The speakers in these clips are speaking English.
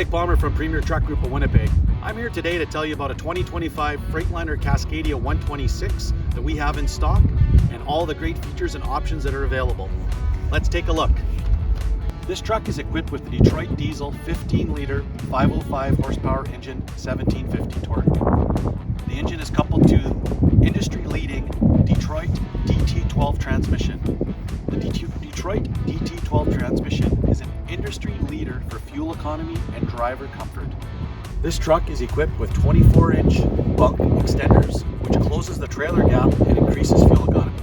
Mike Bomber from Premier Truck Group of Winnipeg. I'm here today to tell you about a 2025 Freightliner Cascadia 126 that we have in stock and all the great features and options that are available. Let's take a look. This truck is equipped with the Detroit diesel 15-liter 505 horsepower engine, 1750 torque. The engine is coupled to industry-leading Detroit DT12 transmission. The Detroit DT12 transmission is an industry leader for fuel economy and driver comfort. This truck is equipped with 24-inch bunk extenders, which closes the trailer gap and increases fuel economy.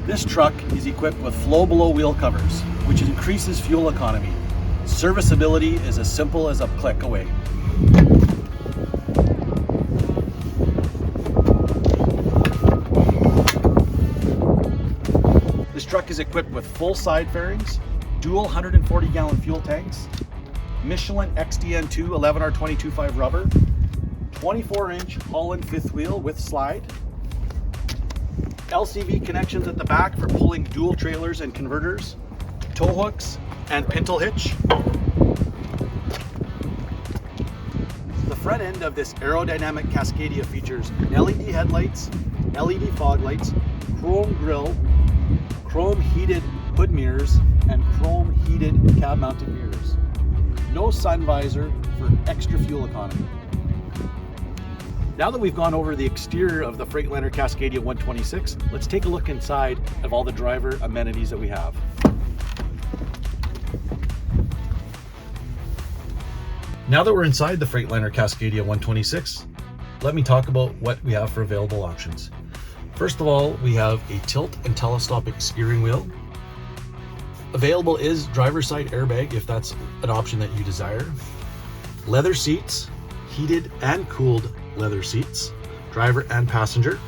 This truck is equipped with flow-below wheel covers, which increases fuel economy. Serviceability is as simple as a click away. This truck is equipped with full side fairings, dual 140-gallon fuel tanks, Michelin XDN2 11R22.5 rubber, 24-inch Holland fifth wheel with slide, LCV connections at the back for pulling dual trailers and converters, tow hooks, and pintle hitch. The front end of this aerodynamic Cascadia features LED headlights, LED fog lights, chrome grille, chrome heated hood mirrors, and chrome heated cab mounted mirrors. No sun visor for extra fuel economy. Now that we've gone over the exterior of the Freightliner Cascadia 126, let's take a look inside of all the driver amenities that we have. Now that we're inside the Freightliner Cascadia 126, let me talk about what we have for available options. First of all, we have a tilt and telescopic steering wheel. Available is driver's side airbag if that's an option that you desire. Leather seats, heated and cooled leather seats, driver and passenger.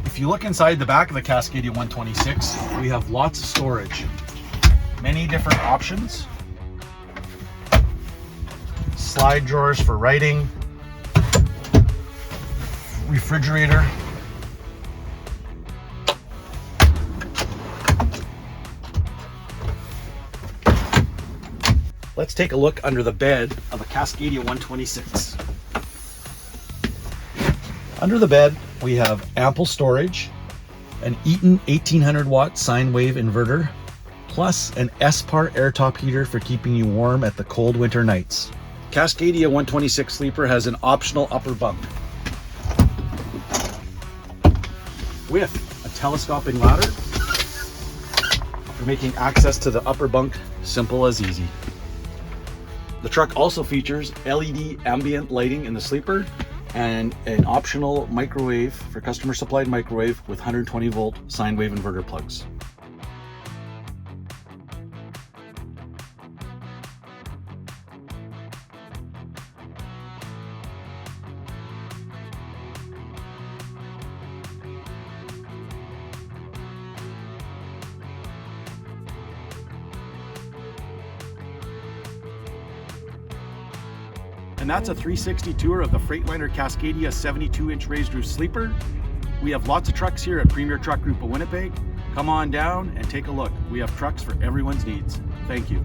If you look inside the back of the Cascadia 126, we have lots of storage, many different options. Slide drawers for writing, refrigerator, let's take a look under the bed of a Cascadia 126. Under the bed, we have ample storage, an Eaton 1800 watt sine wave inverter, plus an S-Par air top heater for keeping you warm at the cold winter nights. Cascadia 126 sleeper has an optional upper bunk with a telescoping ladder for making access to the upper bunk simple as easy. The truck also features LED ambient lighting in the sleeper and an optional microwave for customer supplied microwave with 120 volt sine wave inverter plugs. And that's a 360 tour of the Freightliner Cascadia 72-inch raised roof sleeper. We have lots of trucks here at Premier Truck Group of Winnipeg. Come on down and take a look. We have trucks for everyone's needs. Thank you.